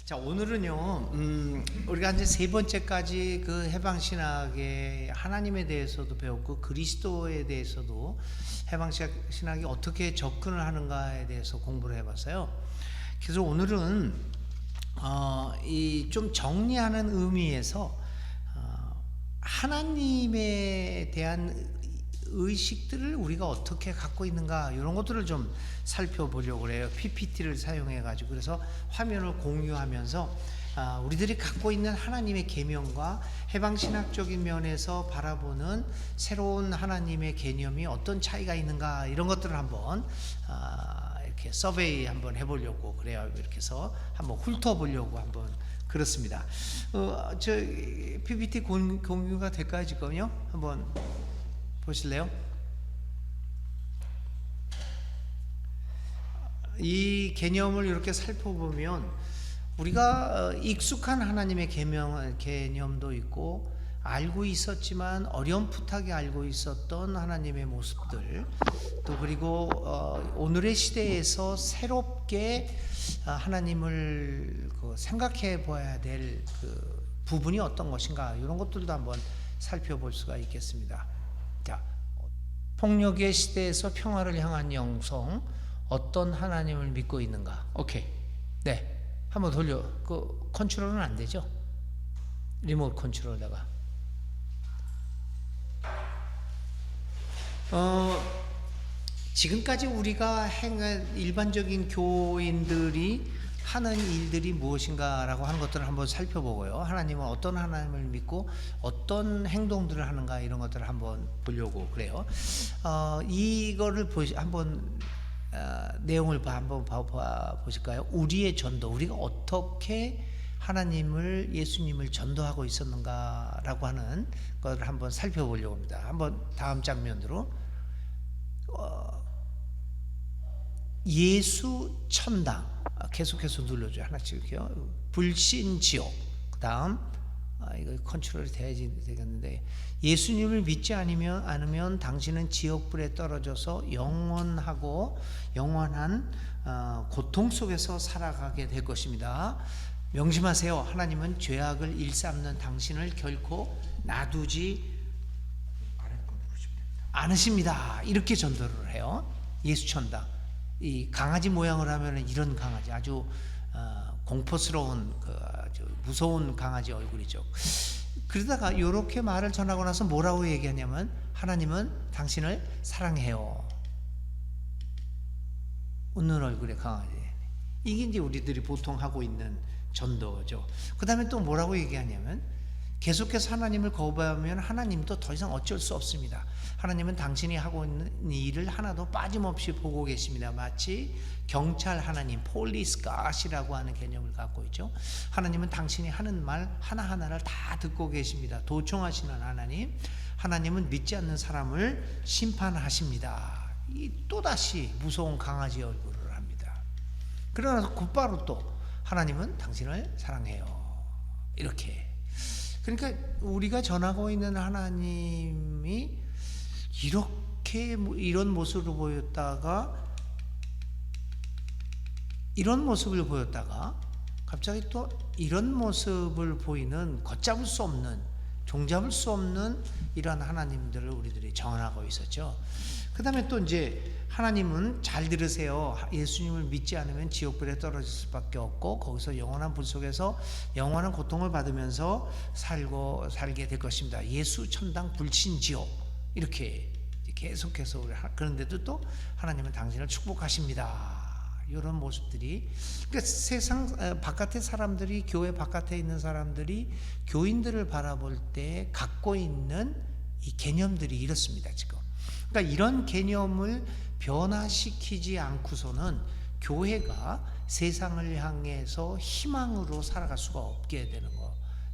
자, 오늘은요, 우리가 이제 세 번째까지 그 해방신학의 하나님에 대해서도 배웠고, 그리스도에 대해서도 해방신학이 어떻게 접근을 하는가에 대해서 공부를 해봤어요. 그래서 오늘은, 이 좀 정리하는 의미에서, 하나님에 대한 의식들을 우리가 어떻게 갖고 있는가 이런 것들을 좀 살펴보려고 해요. PPT를 사용해 가지고. 그래서 화면을 공유하면서 우리들이 갖고 있는 하나님의 계명과 해방신학적인 면에서 바라보는 새로운 하나님의 개념이 어떤 차이가 있는가 이런 것들을 한번 이렇게 서베이 한번 해보려고 그래요. 이렇게 해서 한번 훑어보려고 한번 그렇습니다. 저 PPT 공유가 될까요 지금요? 한번 보실래요? 이 개념을 이렇게 살펴보면 우리가 익숙한 하나님의 개념도 있고 알고 있었지만 어렴풋하게 알고 있었던 하나님의 모습들, 또 그리고 오늘의 시대에서 새롭게 하나님을 생각해 봐야 될 그 부분이 어떤 것인가 이런 것들도 한번 살펴볼 수가 있겠습니다. 자, 폭력의 시대에서 평화를 향한 영성, 어떤 하나님을 믿고 있는가? 오케이. 네. 한번 돌려. 그 컨트롤은 안 되죠? 리모트 컨트롤다가. 지금까지 우리가 행한 일반적인 교인들이 하는 일들이 무엇인가라고 하는 것들을 한번 살펴보고요. 하나님은 어떤 하나님을 믿고 어떤 행동들을 하는가 이런 것들을 한번 보려고 그래요. 이거를 한번 내용을 한번 보실까요? 우리의 전도, 우리가 어떻게 하나님을 예수님을 전도하고 있었는가라고 하는 것을 한번 살펴보려고 합니다. 한번 다음 장면으로 예수 천당 계속해서 눌러줘요. 하나씩요. 불신 지옥. 그 다음 이거 컨트롤이 돼야지 되겠는데, 예수님을 믿지 않으면 당신은 지옥불에 떨어져서 영원한 고통 속에서 살아가게 될 것입니다. 명심하세요. 하나님은 죄악을 일삼는 당신을 결코 놔두지 않으십니다. 이렇게 전도를 해요. 예수 천당. 이 강아지 모양을 하면 이런 강아지, 아주 공포스러운 아주 무서운 강아지 얼굴이죠. 그러다가 이렇게 말을 전하고 나서 뭐라고 얘기하냐면, 하나님은 당신을 사랑해요. 웃는 얼굴의 강아지. 이게 이제 우리들이 보통 하고 있는 전도죠. 그 다음에 또 뭐라고 얘기하냐면, 계속해서 하나님을 거부하면 하나님도 더 이상 어쩔 수 없습니다. 하나님은 당신이 하고 있는 일을 하나도 빠짐없이 보고 계십니다. 마치 경찰 하나님, 폴리스 갓이라고 하는 개념을 갖고 있죠. 하나님은 당신이 하는 말 하나하나를 다 듣고 계십니다. 도청하시는 하나님, 하나님은 믿지 않는 사람을 심판하십니다. 이 또다시 무서운 강아지 얼굴을 합니다. 그러나서 곧바로 또 하나님은 당신을 사랑해요. 이렇게. 그러니까 우리가 전하고 있는 하나님이 이렇게 이런 모습을 보였다가 갑자기 또 이런 모습을 보이는 걷잡을 수 없는, 종잡을 수 없는 이런 하나님들을 우리들이 전하고 있었죠. 그 다음에 또 이제 하나님은, 잘 들으세요, 예수님을 믿지 않으면 지옥불에 떨어질 수밖에 없고 거기서 영원한 불 속에서 영원한 고통을 받으면서 살게 될 것입니다. 예수 천당 불신 지옥. 이렇게 계속해서 그런데도 또 하나님은 당신을 축복하십니다. 이런 모습들이, 그러니까 세상 바깥의 사람들이, 교회 바깥에 있는 사람들이 교인들을 바라볼 때 갖고 있는 이 개념들이 이렇습니다. 지금 그러니까 이런 개념을 변화시키지 않고서는 교회가 세상을 향해서 희망으로 살아갈 수가 없게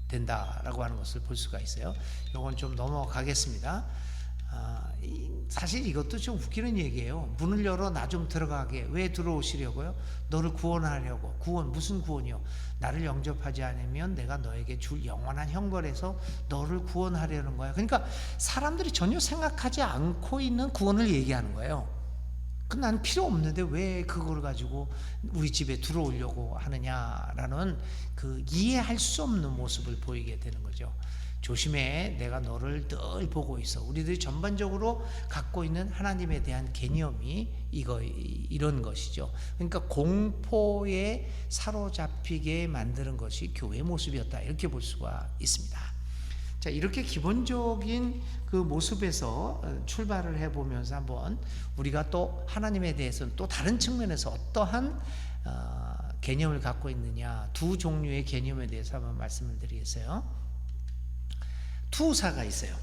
된다라고 하는 것을 볼 수가 있어요. 이건 좀 넘어가겠습니다. 사실 이것도 좀 웃기는 얘기예요. 문을 열어 나 좀 들어가게. 왜 들어오시려고요? 너를 구원하려고. 구원, 무슨 구원이요? 나를 영접하지 않으면 내가 너에게 줄 영원한 형벌에서 너를 구원하려는 거야. 그러니까 사람들이 전혀 생각하지 않고 있는 구원을 얘기하는 거예요. 난 필요 없는데 왜 그걸 가지고 우리 집에 들어오려고 하느냐라는 그 이해할 수 없는 모습을 보이게 되는 거죠. 조심해, 내가 너를 늘 보고 있어. 우리들이 전반적으로 갖고 있는 하나님에 대한 개념이 이런 것이죠. 그러니까 공포에 사로잡히게 만드는 것이 교회의 모습이었다, 이렇게 볼 수가 있습니다. 자, 이렇게 기본적인 그 모습에서 출발을 해보면서 한번 우리가 또 하나님에 대해서는 또 다른 측면에서 어떠한 개념을 갖고 있느냐, 두 종류의 개념에 대해서 한번 말씀을 드리겠어요. 투사가 있어요.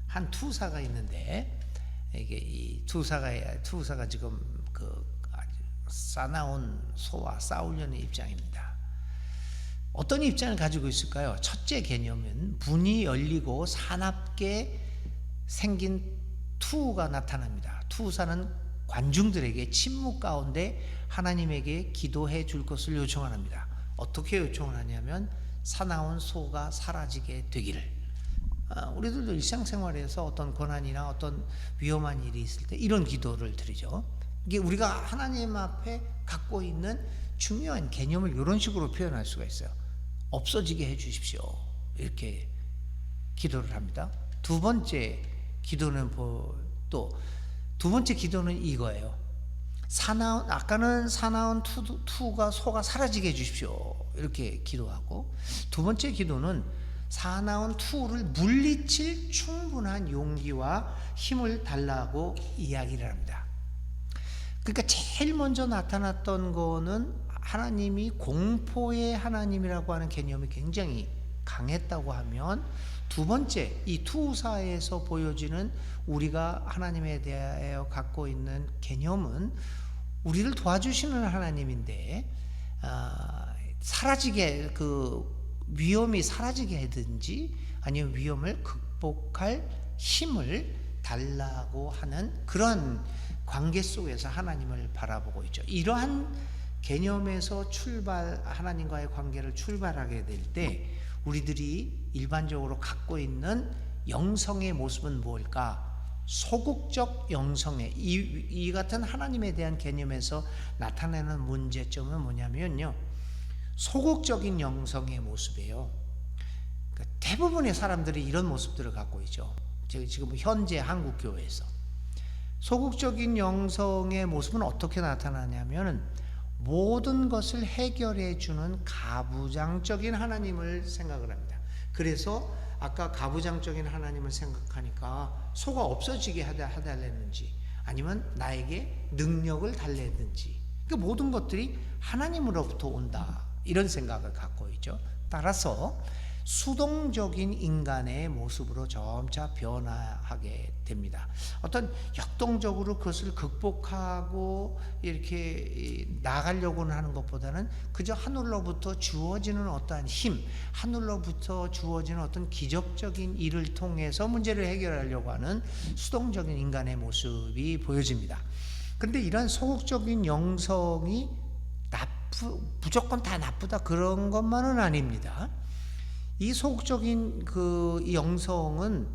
한 투사가 있는데, 이게 이 투사가 지금 그 싸나운 소와 싸우려는 입장입니다. 어떤 입장을 가지고 있을까요? 첫째 개념은 문이 열리고 사납게 생긴 투가 나타납니다. 투사는 관중들에게 침묵 가운데 하나님에게 기도해 줄 것을 요청합니다. 어떻게 요청을 하냐면 사나운 소가 사라지게 되기를. 우리들도 일상생활에서 어떤 고난이나 어떤 위험한 일이 있을 때 이런 기도를 드리죠. 이게 우리가 하나님 앞에 갖고 있는 중요한 개념을 이런 식으로 표현할 수가 있어요. 없어지게 해 주십시오, 이렇게 기도를 합니다. 두 번째 기도는 이거예요. 아까는 사나운 투가 소가 사라지게 해주십시오, 이렇게 기도하고, 두 번째 기도는 사나운 투를 물리칠 충분한 용기와 힘을 달라고 이야기를 합니다. 그러니까 제일 먼저 나타났던 거는 하나님이 공포의 하나님이라고 하는 개념이 굉장히 강했다고 하면, 두 번째 이 투사에서 보여지는 우리가 하나님에 대하여 갖고 있는 개념은 우리를 도와주시는 하나님인데, 사라지게, 그 위험이 사라지게 하든지 아니면 위험을 극복할 힘을 달라고 하는 그런 관계 속에서 하나님을 바라보고 있죠. 이러한 개념에서 하나님과의 관계를 출발하게 될 때 우리들이 일반적으로 갖고 있는 영성의 모습은 뭘까? 소극적 영성의 이 같은 하나님에 대한 개념에서 나타내는 문제점은 뭐냐면요, 소극적인 영성의 모습이에요. 그러니까 대부분의 사람들이 이런 모습들을 갖고 있죠. 지금 현재 한국 교회에서 소극적인 영성의 모습은 어떻게 나타나냐면 모든 것을 해결해 주는 가부장적인 하나님을 생각을 합니다. 그래서 아까 가부장적인 하나님을 생각하니까 소가 없어지게 해달랬는지 아니면 나에게 능력을 달랬는지, 그러니까 모든 것들이 하나님으로부터 온다, 이런 생각을 갖고 있죠. 따라서 수동적인 인간의 모습으로 점차 변화하게 됩니다. 어떤 역동적으로 그것을 극복하고 이렇게 나가려고는 하는 것보다는 그저 하늘로부터 주어지는 어떠한 힘, 하늘로부터 주어지는 어떤 기적적인 일을 통해서 문제를 해결하려고 하는 수동적인 인간의 모습이 보여집니다. 그런데 이러한 소극적인 영성이 무조건 다 나쁘다, 그런 것만은 아닙니다. 이 소극적인 그 영성은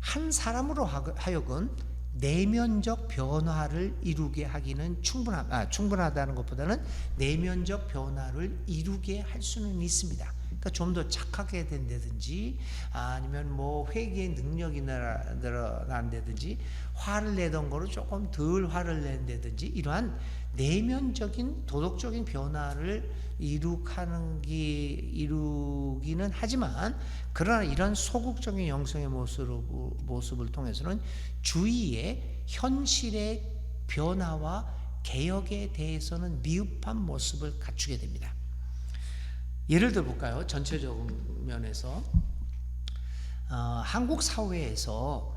한 사람으로 하여금 내면적 변화를 이루게 하기는 충분하다는 것보다는 내면적 변화를 이루게 할 수는 있습니다. 그러니까 좀 더 착하게 된다든지 아니면 뭐 회개의 능력이 늘어난다든지 화를 내던 거로 조금 덜 화를 낸다든지 이러한 내면적인 도덕적인 변화를 이루기는 하지만, 그러나 이런 소극적인 영성의 모습을 통해서는 주위의 현실의 변화와 개혁에 대해서는 미흡한 모습을 갖추게 됩니다. 예를 들어 볼까요? 전체적인 면에서 한국 사회에서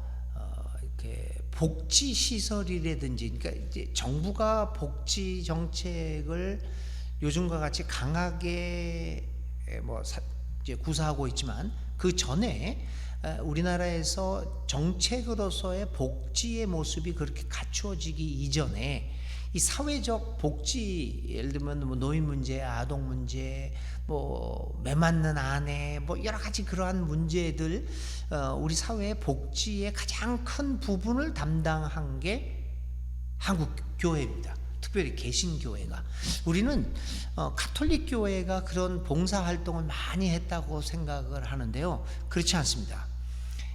이렇게 복지 시설이라든지, 그러니까 이제 정부가 복지 정책을 요즘과 같이 강하게 이제 구사하고 있지만, 그 전에 우리나라에서 정책으로서의 복지의 모습이 그렇게 갖추어지기 이전에 이 사회적 복지, 예를 들면 뭐 노인 문제, 아동 문제, 뭐 매맞는 아내, 뭐 여러 가지 그러한 문제들, 우리 사회의 복지의 가장 큰 부분을 담당한 게 한국 교회입니다. 특별히 개신교회가. 우리는 가톨릭 교회가 그런 봉사활동을 많이 했다고 생각을 하는데요. 그렇지 않습니다.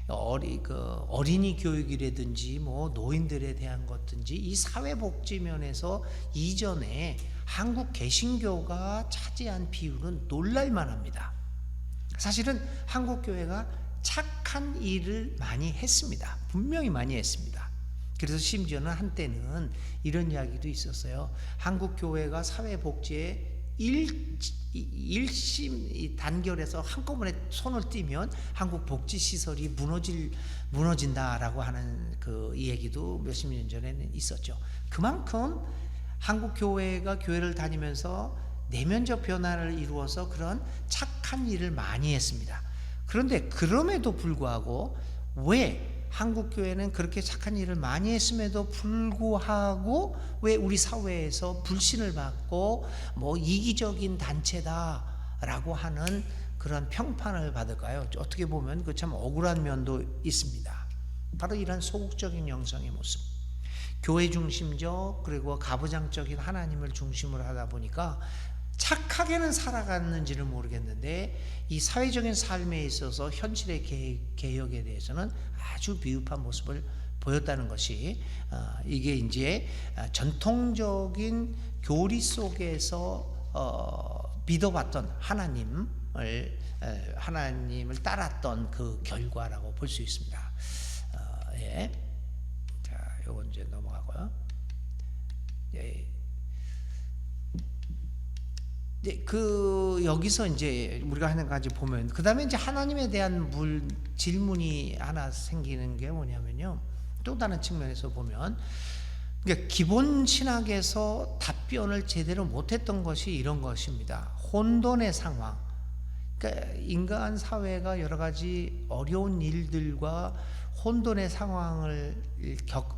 어린이 교육이라든지 뭐 노인들에 대한 것든지 이 사회복지 면에서 이전에 한국 개신교가 차지한 비율은 놀랄만합니다. 사실은 한국 교회가 착한 일을 많이 했습니다. 분명히 많이 했습니다. 그래서 심지어는 한때는 이런 이야기도 있었어요. 한국 교회가 사회복지에 일심 단결해서 한꺼번에 손을 띄면 한국 복지 시설이 무너진다라고 하는 그 얘기도 몇십 년 전에는 있었죠. 그만큼 한국 교회가 교회를 다니면서 내면적 변화를 이루어서 그런 착한 일을 많이 했습니다. 그런데 그럼에도 불구하고 왜 한국 교회는 그렇게 착한 일을 많이 했음에도 불구하고 왜 우리 사회에서 불신을 받고 뭐 이기적인 단체다라고 하는 그런 평판을 받을까요? 어떻게 보면 그 참 억울한 면도 있습니다. 바로 이런 소극적인 영성의 모습, 교회 중심적 그리고 가부장적인 하나님을 중심으로 하다 보니까 착하게는 살아갔는지는 모르겠는데 이 사회적인 삶에 있어서 현실의 개혁에 대해서는 아주 비읍한 모습을 보였다는 것이 이게 이제 전통적인 교리 속에서 믿어왔던 하나님을 따랐던 그 결과라고 볼 수 있습니다. 예. 자, 요건 이제 넘어가고요. 예. 여기서 이제 우리가 하는 가지 보면 그 다음에 이제 하나님에 대한 질문이 하나 생기는 게 뭐냐면요. 또 다른 측면에서 보면 그러니까 기본 신학에서 답변을 제대로 못했던 것이 이런 것입니다. 혼돈의 상황. 그러니까 인간 사회가 여러 가지 어려운 일들과 혼돈의 상황을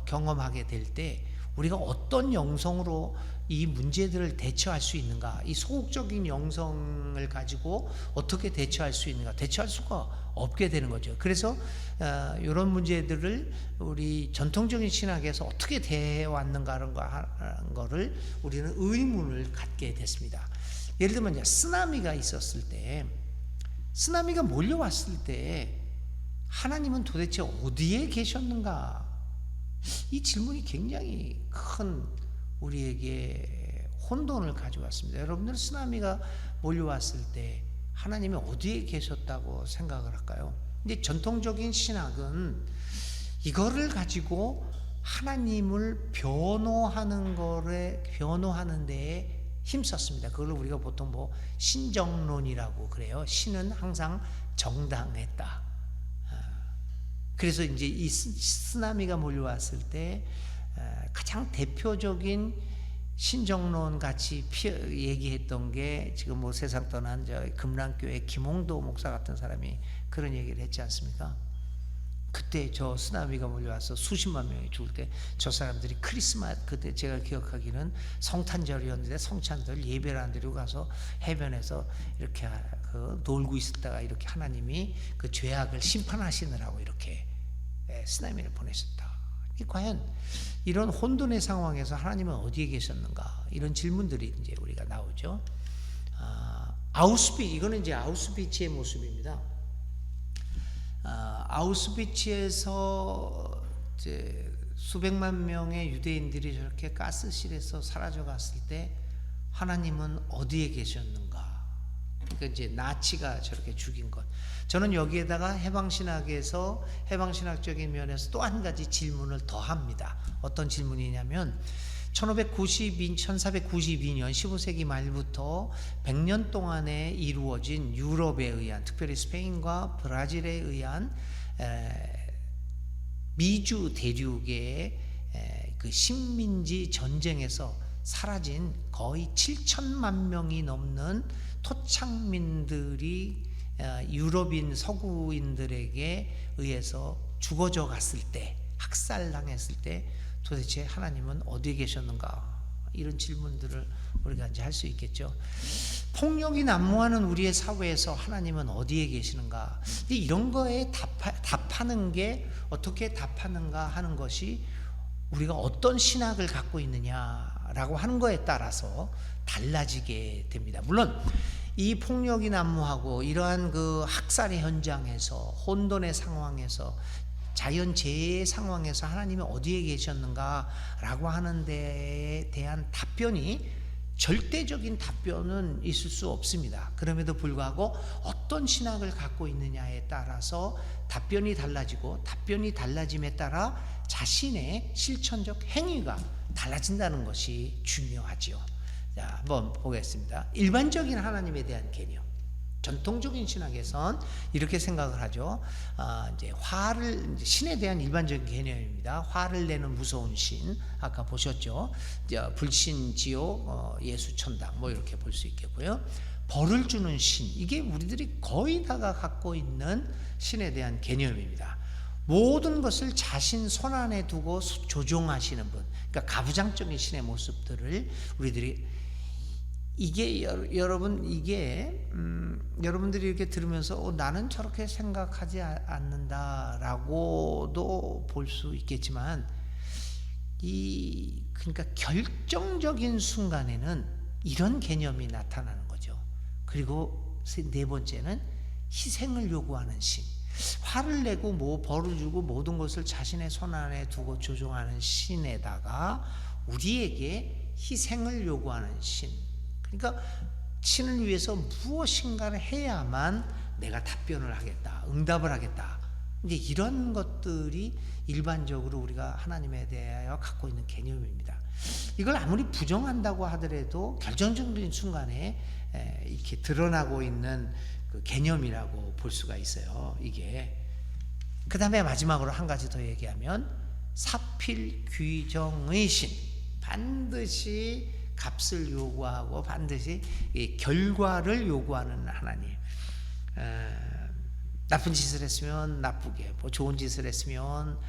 경험하게 될 때 우리가 어떤 영성으로 이 문제들을 대처할 수 있는가, 이 소극적인 영성을 가지고 어떻게 대처할 수 있는가, 대처할 수가 없게 되는 거죠. 그래서 이런 문제들을 우리 전통적인 신학에서 어떻게 대해왔는가 하는 거를 우리는 의문을 갖게 됐습니다. 예를 들면 이제 쓰나미가 있었을 때, 쓰나미가 몰려왔을 때 하나님은 도대체 어디에 계셨는가? 이 질문이 굉장히 큰 우리에게 혼돈을 가져왔습니다. 여러분들 쓰나미가 몰려왔을 때 하나님이 어디에 계셨다고 생각을 할까요? 근데 전통적인 신학은 이거를 가지고 하나님을 변호하는 데에 힘썼습니다. 그걸 우리가 보통 뭐 신정론이라고 그래요. 신은 항상 정당했다. 그래서 이제 이 쓰나미가 몰려왔을 때 가장 대표적인 신정론 같이 얘기했던 게 지금 뭐 세상 떠난 금랑교회 김홍도 목사 같은 사람이 그런 얘기를 했지 않습니까? 그때 저 쓰나미가 몰려와서 수십만 명이 죽을 때 저 사람들이 크리스마스, 그때 제가 기억하기는 성탄절이었는데 성탄절 예배를 안 드리고 가서 해변에서 이렇게 놀고 있었다가 이렇게 하나님이 그 죄악을 심판하시느라고 이렇게 쓰나미를 보내셨다. 과연 이런 혼돈의 상황에서 하나님은 어디에 계셨는가? 이런 질문들이 이제 우리가 나오죠. 이거는 이제 아우슈비츠의 모습입니다. 아우슈비츠에서 이제 수백만 명의 유대인들이 저렇게 가스실에서 사라져 갔을 때 하나님은 어디에 계셨는가? 그러니까 이제 나치가 저렇게 죽인 것. 저는 여기에다가 해방신학에서 해방신학적인 면에서 또 한 가지 질문을 더 합니다. 어떤 질문이냐면 1492년 15세기 말부터 100년 동안에 이루어진 유럽에 의한, 특별히 스페인과 브라질에 의한 미주 대륙의 그 식민지 전쟁에서 사라진 거의 7천만 명이 넘는 토착민들이 유럽인 서구인들에게 의해서 죽어져 갔을 때, 학살당했을 때 도대체 하나님은 어디에 계셨는가? 이런 질문들을 우리가 이제 할 수 있겠죠. 폭력이 난무하는 우리의 사회에서 하나님은 어디에 계시는가? 이런 거에 답하는 게 어떻게 답하는가 하는 것이 우리가 어떤 신학을 갖고 있느냐라고 하는 거에 따라서 달라지게 됩니다. 물론 이 폭력이 난무하고 이러한 그 학살의 현장에서, 혼돈의 상황에서, 자연재해의 상황에서 하나님이 어디에 계셨는가라고 하는 데에 대한 답변이, 절대적인 답변은 있을 수 없습니다. 그럼에도 불구하고 어떤 신학을 갖고 있느냐에 따라서 답변이 달라지고, 답변이 달라짐에 따라 자신의 실천적 행위가 달라진다는 것이 중요하지요. 자, 한번 보겠습니다. 일반적인 하나님에 대한 개념, 전통적인 신학에선 이렇게 생각을 하죠. 이제 신에 대한 일반적인 개념입니다. 화를 내는 무서운 신, 아까 보셨죠. 불신, 지옥, 예수, 천당, 뭐 이렇게 볼 수 있겠고요. 벌을 주는 신, 이게 우리들이 거의 다가 갖고 있는 신에 대한 개념입니다. 모든 것을 자신 손안에 두고 조종하시는 분, 그러니까 가부장적인 신의 모습들을 우리들이, 이게 여러분들이 이렇게 들으면서 나는 저렇게 생각하지 않는다라고도 볼 수 있겠지만, 그러니까 결정적인 순간에는 이런 개념이 나타나는 거죠. 그리고 네 번째는 희생을 요구하는 신. 화를 내고 벌을 주고 모든 것을 자신의 손안에 두고 조종하는 신에다가 우리에게 희생을 요구하는 신. 그러니까 신을 위해서 무엇인가를 해야만 내가 답변을 하겠다, 응답을 하겠다. 이제 이런 것들이 일반적으로 우리가 하나님에 대하여 갖고 있는 개념입니다. 이걸 아무리 부정한다고 하더라도 결정적인 순간에 이렇게 드러나고 있는 그 개념이라고 볼 수가 있어요. 이게. 그 다음에 마지막으로 한 가지 더 얘기하면 사필귀정의 신. 반드시 값을 요구하고 반드시 결과를 요구하는 하나님. 나쁜 짓을 했으면 나쁘게, 좋은 짓을 했으면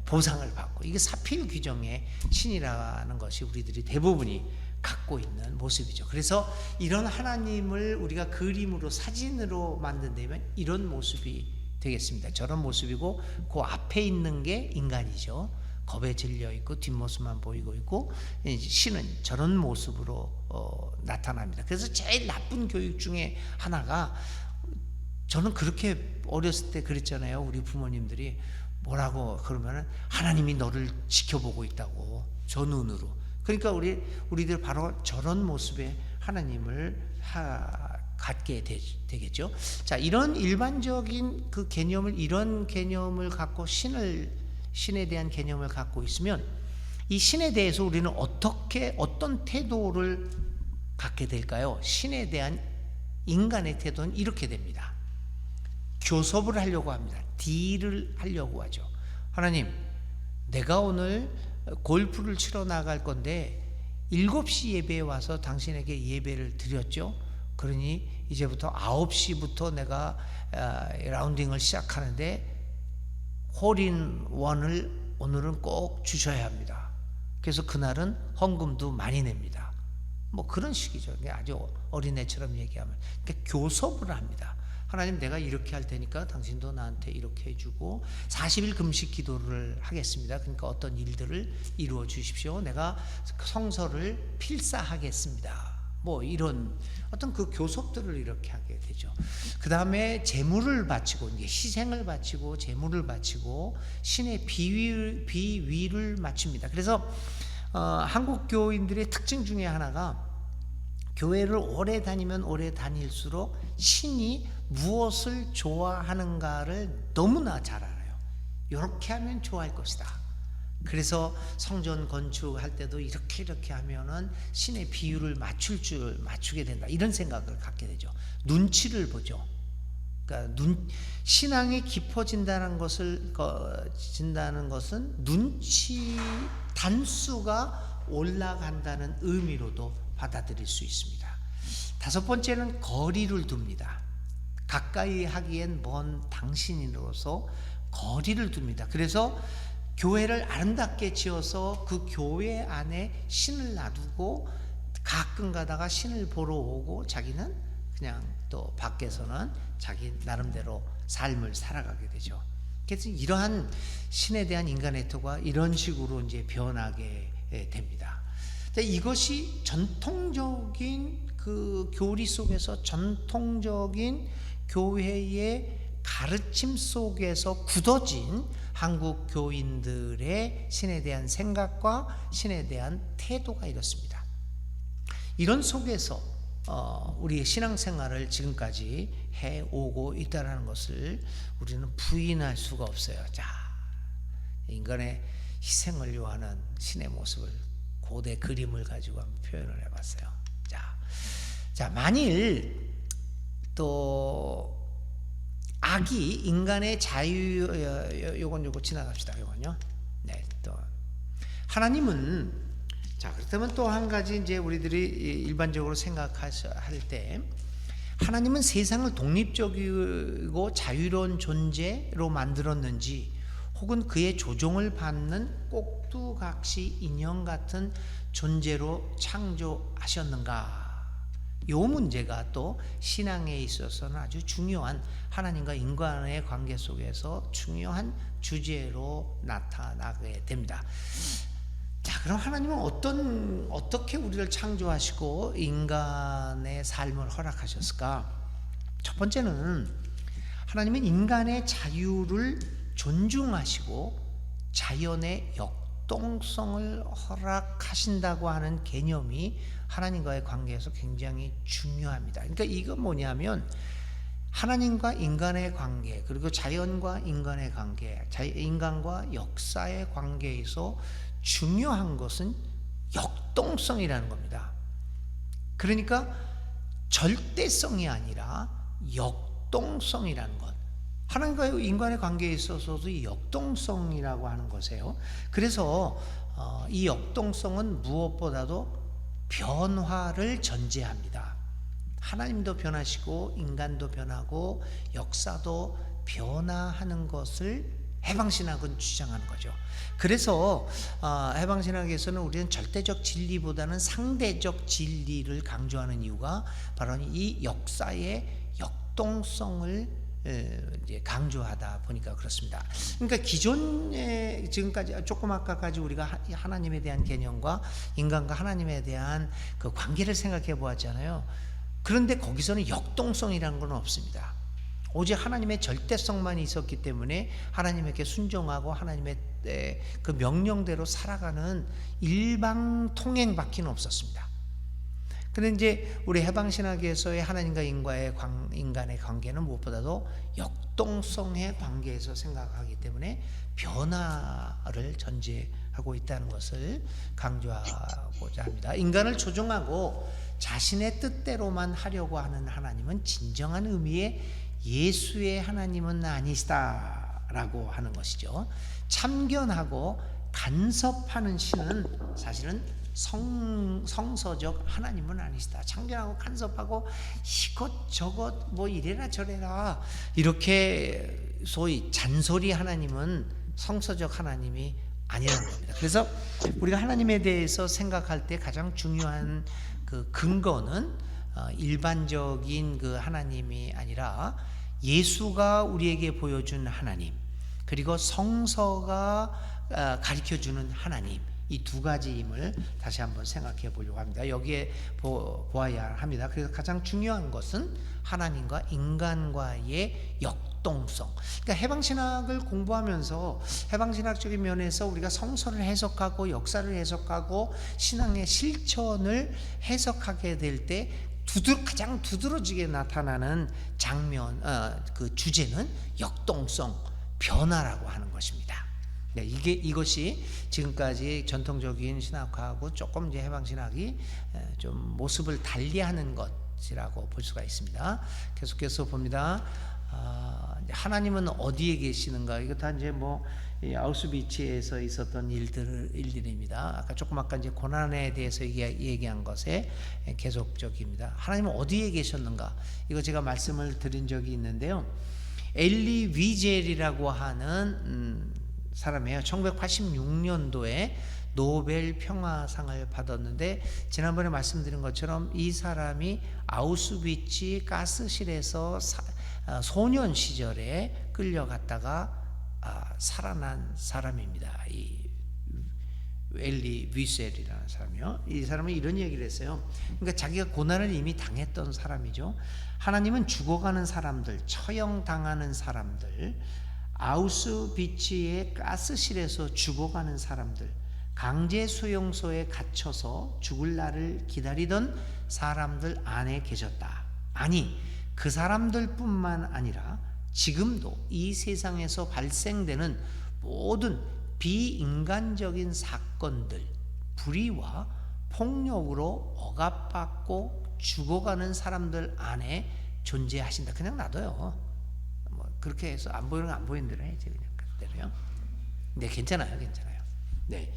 보상을 받고, 이게 사필귀정의 신이라는 것이 우리들이 대부분이 갖고 있는 모습이죠. 그래서 이런 하나님을 우리가 그림으로, 사진으로 만든다면 이런 모습이 되겠습니다. 저런 모습이고, 그 앞에 있는 게 인간이죠. 겁에 질려 있고 뒷모습만 보이고 있고, 신은 저런 모습으로 나타납니다. 그래서 제일 나쁜 교육 중에 하나가, 저는 그렇게 어렸을 때 그랬잖아요. 우리 부모님들이 뭐라고 그러면은 하나님이 너를 지켜보고 있다고, 저 눈으로. 그러니까 우리들 바로 저런 모습의 하나님을 갖게 되겠죠. 자, 이런 일반적인 그 개념을, 이런 개념을 갖고 신에 대한 개념을 갖고 있으면, 이 신에 대해서 우리는 어떤 태도를 갖게 될까요? 신에 대한 인간의 태도는 이렇게 됩니다. 교섭을 하려고 합니다. 딜을 하려고 하죠. 하나님, 내가 오늘 골프를 치러 나갈 건데 7시 예배에 와서 당신에게 예배를 드렸죠. 그러니 이제부터 9시부터 내가 라운딩을 시작하는데 홀인 원을 오늘은 꼭 주셔야 합니다. 그래서 그날은 헌금도 많이 냅니다. 뭐 그런 식이죠. 아주 어린애처럼 얘기하면. 그러니까 교섭을 합니다. 하나님, 내가 이렇게 할 테니까 당신도 나한테 이렇게 해주고 40일 금식 기도를 하겠습니다. 그러니까 어떤 일들을 이루어 주십시오. 내가 성서를 필사하겠습니다. 뭐 이런 어떤 그 교섭들을 이렇게 하게 되죠. 그 다음에 제물을 바치고, 이제 희생을 바치고 제물을 바치고 신의 비위를 맞춥니다. 그래서 한국 교인들의 특징 중에 하나가, 교회를 오래 다니면 오래 다닐수록 신이 무엇을 좋아하는가를 너무나 잘 알아요. 이렇게 하면 좋아할 것이다. 그래서 성전 건축할 때도 이렇게 하면은 신의 비율을 맞추게 된다, 이런 생각을 갖게 되죠. 눈치를 보죠. 그러니까 신앙이 깊어진다는 것은 눈치 단수가 올라간다는 의미로도 받아들일 수 있습니다. 다섯 번째는 거리를 둡니다. 가까이 하기엔 먼 당신으로서 거리를 둡니다. 그래서 교회를 아름답게 지어서 그 교회 안에 신을 놔두고 가끔 가다가 신을 보러 오고, 자기는 그냥 또 밖에서는 자기 나름대로 삶을 살아가게 되죠. 그래서 이러한 신에 대한 인간의 태도가 이런 식으로 이제 변하게 됩니다. 이것이 전통적인 그 교리 속에서, 전통적인 교회의 가르침 속에서 굳어진 한국 교인들의 신에 대한 생각과 신에 대한 태도가 이렇습니다. 이런 속에서 우리의 신앙생활을 지금까지 해오고 있다는 것을 우리는 부인할 수가 없어요. 자, 인간의 희생을 요하는 신의 모습을 고대 그림을 가지고 한번 표현을 해봤어요. 자, 만일 또 악이 인간의 자유, 요거 지나갑시다. 요건요. 네, 또 하나님은, 자, 그렇다면 또 한 가지 이제 우리들이 일반적으로 생각할 때, 하나님은 세상을 독립적이고 자유로운 존재로 만들었는지, 혹은 그의 조종을 받는 꼭두각시 인형 같은 존재로 창조하셨는가? 요 문제가 또 신앙에 있어서는 아주 중요한, 하나님과 인간의 관계 속에서 중요한 주제로 나타나게 됩니다. 자, 그럼 하나님은 어떻게 우리를 창조하시고 인간의 삶을 허락하셨을까? 첫 번째는 하나님은 인간의 자유를 존중하시고 자연의 역동성을 허락하신다고 하는 개념이 하나님과의 관계에서 굉장히 중요합니다. 그러니까 이건 뭐냐면, 하나님과 인간의 관계, 그리고 자연과 인간의 관계, 인간과 역사의 관계에서 중요한 것은 역동성이라는 겁니다. 그러니까 절대성이 아니라 역동성이라는 것. 하나님과 인간의 관계에 있어서도 이 역동성이라고 하는 것이에요. 그래서 이 역동성은 무엇보다도 변화를 전제합니다. 하나님도 변하시고 인간도 변하고 역사도 변화하는 것을 해방신학은 주장하는 거죠. 그래서 해방신학에서는 우리는 절대적 진리보다는 상대적 진리를 강조하는 이유가 바로 이 역사의 역동성을 이제 강조하다 보니까 그렇습니다. 그러니까 기존에 지금까지 조금 아까까지 우리가 하나님에 대한 개념과 인간과 하나님에 대한 그 관계를 생각해 보았잖아요. 그런데 거기서는 역동성이라는 건 없습니다. 오직 하나님의 절대성만 있었기 때문에 하나님에게 순종하고 하나님의 그 명령대로 살아가는 일방통행밖에 없었습니다. 그런데 이제 우리 해방신학에서의 하나님과 인간의 관계는 무엇보다도 역동성의 관계에서 생각하기 때문에 변화를 전제하고 있다는 것을 강조하고자 합니다. 인간을 조종하고 자신의 뜻대로만 하려고 하는 하나님은 진정한 의미의 예수의 하나님은 아니시다라고 하는 것이죠. 참견하고 간섭하는 신은 사실은 성서적 하나님은 아니시다. 참견하고 간섭하고 이것저것 뭐 이래라 저래라 이렇게 소위 잔소리 하나님은 성서적 하나님이 아니라는 겁니다. 그래서 우리가 하나님에 대해서 생각할 때 가장 중요한 그 근거는 일반적인 그 하나님이 아니라 예수가 우리에게 보여준 하나님, 그리고 성서가 가르쳐주는 하나님, 이 두 가지임을 다시 한번 생각해 보려고 합니다. 여기에 보아야 합니다. 그래서 가장 중요한 것은 하나님과 인간과의 역동성. 그러니까 해방신학을 공부하면서 해방신학적인 면에서 우리가 성서를 해석하고 역사를 해석하고 신앙의 실천을 해석하게 될 때 가장 두드러지게 나타나는 장면, 그 주제는 역동성, 변화라고 하는 것입니다. 네, 이것이 지금까지 전통적인 신학하고 조금 이제 해방신학이 좀 모습을 달리하는 것이라고 볼 수가 있습니다. 계속해서 봅니다. 하나님은 어디에 계시는가? 이거 다 이제 뭐 아우슈비츠에서 있었던 일들입니다. 아까 이제 고난에 대해서 얘기한 것에 계속적입니다. 하나님은 어디에 계셨는가? 이거 제가 말씀을 드린 적이 있는데요. 엘리 위젤이라고 하는 사람이에요. 1986년도에 노벨 평화상을 받았는데, 지난번에 말씀드린 것처럼 이 사람이 아우슈비츠 가스실에서 소년 시절에 끌려갔다가 살아난 사람입니다. 이 엘리 위셀이라는 사람이요. 이 사람은 이런 얘기를 했어요. 그러니까 자기가 고난을 이미 당했던 사람이죠. 하나님은 죽어가는 사람들, 처형당하는 사람들, 아우슈비츠의 가스실에서 죽어가는 사람들, 강제 수용소에 갇혀서 죽을 날을 기다리던 사람들 안에 계셨다. 아니, 그 사람들뿐만 아니라 지금도 이 세상에서 발생되는 모든 비인간적인 사건들, 불의와 폭력으로 억압받고 죽어가는 사람들 안에 존재하신다. 그냥 놔둬요. 뭐 그렇게 해서 안 보이는 거 안 보이는 대로 해야지, 그냥 그대로요. 네, 괜찮아요. 네.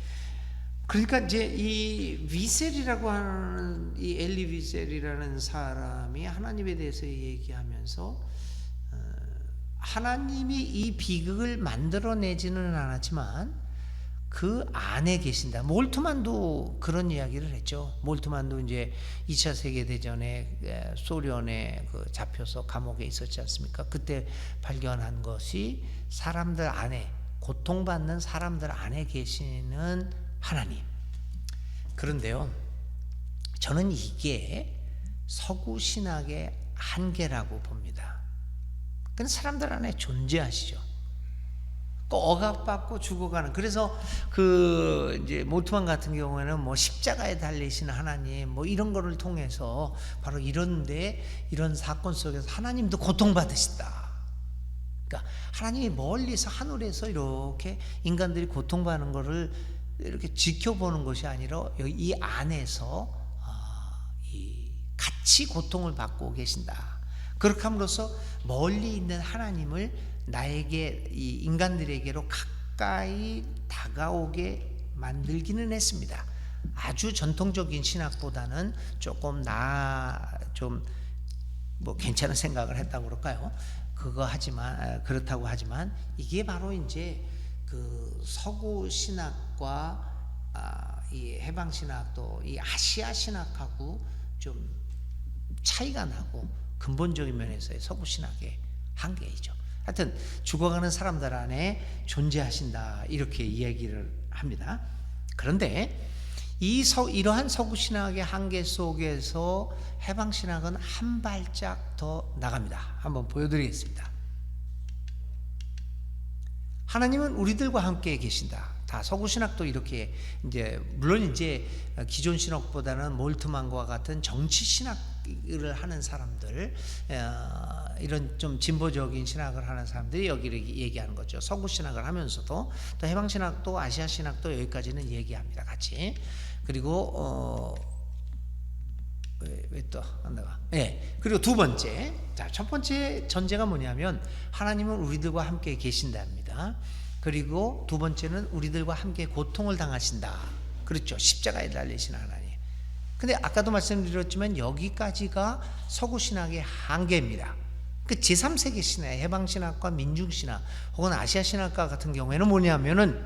그러니까 이제 이 위셀이라고 하는 이 엘리 위셀이라는 사람이 하나님에 대해서 얘기하면서 하나님이 이 비극을 만들어내지는 않았지만 그 안에 계신다. 몰트만도 그런 이야기를 했죠. 몰트만도 이제 2차 세계대전에 소련에 잡혀서 감옥에 있었지 않습니까? 그때 발견한 것이 사람들 안에, 고통받는 사람들 안에 계시는 하나님. 그런데요, 저는 이게 서구 신학의 한계라고 봅니다. 그건 사람들 안에 존재하시죠. 억압받고 죽어가는. 그래서 이제 몰트만 같은 경우에는 뭐 십자가에 달리신 하나님, 뭐 이런 거를 통해서 바로 이런 사건 속에서 하나님도 고통받으시다. 그러니까 하나님이 멀리서 하늘에서 이렇게 인간들이 고통받는 거를 이렇게 지켜보는 것이 아니라 이 안에서 같이 고통을 받고 계신다. 그렇게 함으로써 멀리 있는 하나님을 나에게, 이 인간들에게로 가까이 다가오게 만들기는 했습니다. 아주 전통적인 신학보다는 조금 뭐 괜찮은 생각을 했다고 그럴까요? 그렇다고 하지만 이게 바로 이제 그 서구 신학과 이 해방 신학도 이 아시아 신학하고 좀 차이가 나고 근본적인 면에서의 서구 신학의 한계이죠. 하여튼 죽어가는 사람들 안에 존재하신다, 이렇게 이야기를 합니다. 그런데 이러한 서구 신학의 한계 속에서 해방 신학은 한 발짝 더 나갑니다. 한번 보여드리겠습니다. 하나님은 우리들과 함께 계신다. 다 서구 신학도 이렇게, 이제 물론 이제 기존 신학보다는 몰트만과 같은 정치 신학을 하는 사람들, 이런 좀 진보적인 신학을 하는 사람들이 여기를 얘기하는 거죠. 서구 신학을 하면서도 또 해방 신학도 아시아 신학도 여기까지는 얘기합니다, 같이. 그리고 왜 또 한다가? 네. 그리고 두 번째, 자, 첫 번째 전제가 뭐냐면 하나님은 우리들과 함께 계신답니다. 그리고 두 번째는 우리들과 함께 고통을 당하신다. 그렇죠. 십자가에 달리신 하나님. 근데 아까도 말씀드렸지만 여기까지가 서구 신학의 한계입니다. 그 제3세계 신학, 해방 신학과 민중 신학 혹은 아시아 신학과 같은 경우에는 뭐냐면은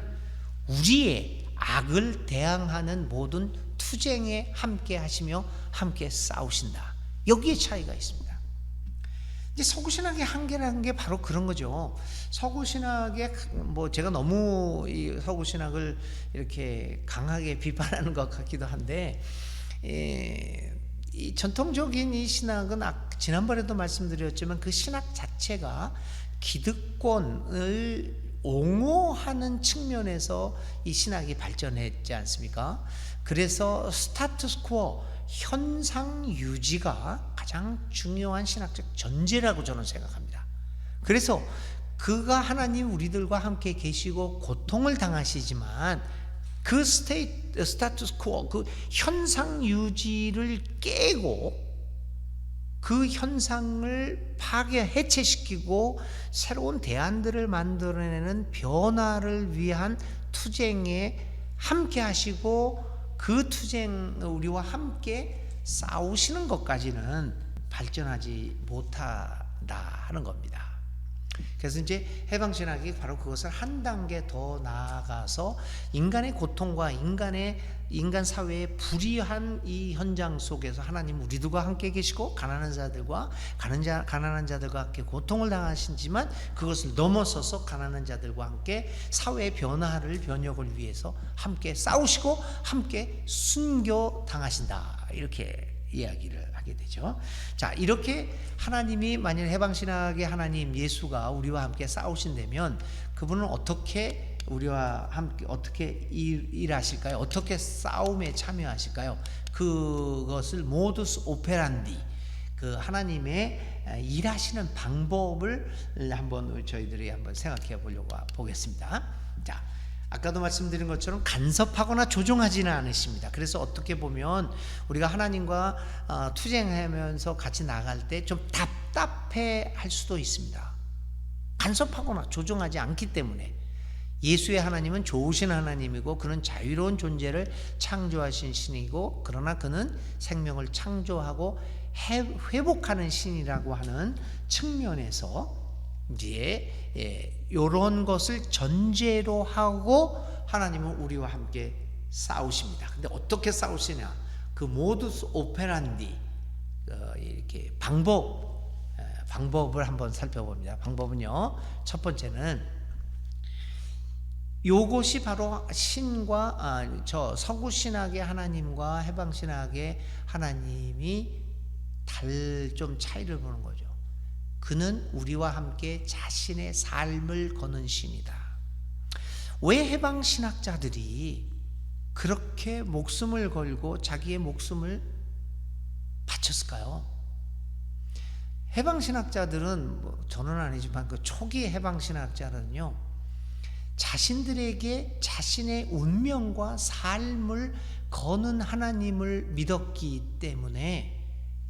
우리의 악을 대항하는 모든 투쟁에 함께 하시며 함께 싸우신다. 여기에 차이가 있습니다. 이제 서구 신학의 한계라는 게 바로 그런 거죠. 서구 신학의, 뭐 제가 너무 이 서구 신학을 이렇게 강하게 비판하는 것 같기도 한데, 이 전통적인 이 신학은 지난번에도 말씀드렸지만 그 신학 자체가 기득권을 옹호하는 측면에서 이 신학이 발전했지 않습니까? 그래서 스타투스코어, 현상 유지가 가장 중요한 신학적 전제라고 저는 생각합니다. 그래서 그가 하나님 우리들과 함께 계시고 고통을 당하시지만 그 스타투스코어, 그 현상 유지를 깨고 그 현상을 해체시키고 새로운 대안들을 만들어내는 변화를 위한 투쟁에 함께 하시고 그 투쟁, 우리와 함께 싸우시는 것까지는 발전하지 못한다 하는 겁니다. 그래서 이제 해방신학이 바로 그것을 한 단계 더 나아가서 인간의 고통과 인간 사회의 불의한 이 현장 속에서 하나님 우리들과 함께 계시고 가난한 자들과 함께 고통을 당하시지만 그것을 넘어서서 가난한 자들과 함께 사회의 변혁을 위해서 함께 싸우시고 함께 순교 당하신다, 이렇게 이야기를 하게 되죠. 자, 이렇게 하나님이 만일 해방신학의 하나님 예수가 우리와 함께 싸우신다면 그분은 어떻게 우리와 함께 어떻게 일하실까요? 어떻게 싸움에 참여하실까요? 그것을 모두스 오페란디, 그 하나님의 일하시는 방법을 한번 저희들이 한번 생각해 보겠습니다. 자, 아까도 말씀드린 것처럼 간섭하거나 조종하지는 않으십니다. 그래서 어떻게 보면 우리가 하나님과 투쟁하면서 같이 나갈 때 좀 답답해 할 수도 있습니다. 간섭하거나 조종하지 않기 때문에. 예수의 하나님은 좋으신 하나님이고 그는 자유로운 존재를 창조하신 신이고, 그러나 그는 생명을 창조하고 회복하는 신이라고 하는 측면에서 이제 이런 것을 전제로 하고 하나님은 우리와 함께 싸우십니다. 근데 어떻게 싸우시냐? 그 모두스 오페란디, 이렇게 방법을 한번 살펴봅니다. 방법은요, 첫 번째는 요것이 바로 신과 서구신학의 하나님과 해방신학의 하나님이 좀 차이를 보는 거죠. 그는 우리와 함께 자신의 삶을 거는 신이다. 왜 해방신학자들이 그렇게 목숨을 걸고 자기의 목숨을 바쳤을까요? 해방신학자들은 저는 아니지만 그 초기 해방신학자는요, 자신들에게 자신의 운명과 삶을 거는 하나님을 믿었기 때문에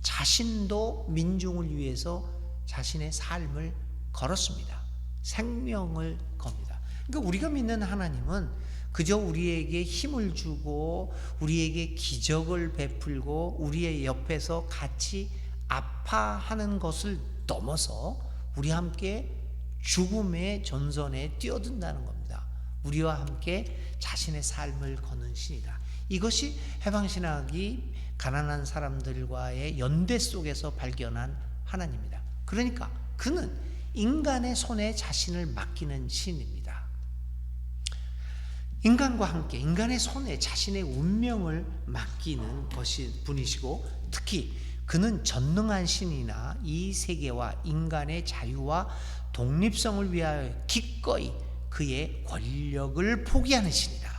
자신도 민중을 위해서 자신의 삶을 걸었습니다. 생명을 겁니다. 그러니까 우리가 믿는 하나님은 그저 우리에게 힘을 주고 우리에게 기적을 베풀고 우리의 옆에서 같이 아파하는 것을 넘어서 우리와 함께 죽음의 전선에 뛰어든다는 겁니다. 우리와 함께 자신의 삶을 거는 신이다. 이것이 해방신학이 가난한 사람들과의 연대 속에서 발견한 하나님입니다. 그러니까 그는 인간의 손에 자신을 맡기는 신입니다. 인간과 함께 인간의 손에 자신의 운명을 맡기는 분이시고, 특히 그는 전능한 신이나 이 세계와 인간의 자유와 독립성을 위하여 기꺼이 그의 권력을 포기하는 신이다.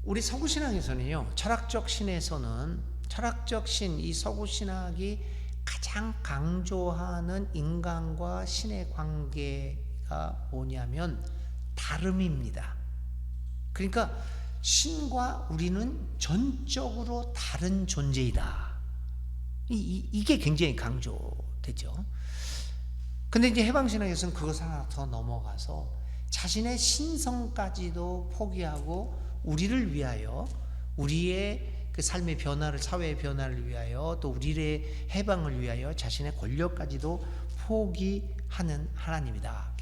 우리 서구신학에서는요, 철학적 신, 이 서구신학이 가장 강조하는 인간과 신의 관계가 뭐냐면 다름입니다. 그러니까 신과 우리는 전적으로 다른 존재이다. 이게 굉장히 강조되죠. 근데 이제 해방신학에서는 그것 하나 더 넘어가서 자신의 신성까지도 포기하고 우리를 위하여, 우리의 그 삶의 변화를, 사회의 변화를 위하여, 또 우리의 해방을 위하여 자신의 권력까지도 포기하는 하나님이다.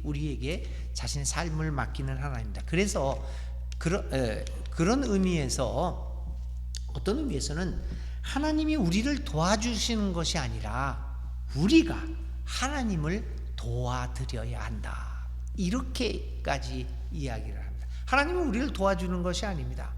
우리에게 자신의 삶을 맡기는 하나님이다. 그래서 그런 의미에서, 어떤 의미에서는 하나님이 우리를 도와주시는 것이 아니라 우리가 하나님을 도와드려야 한다. 이렇게까지 이야기를 합니다. 하나님은 우리를 도와주는 것이 아닙니다.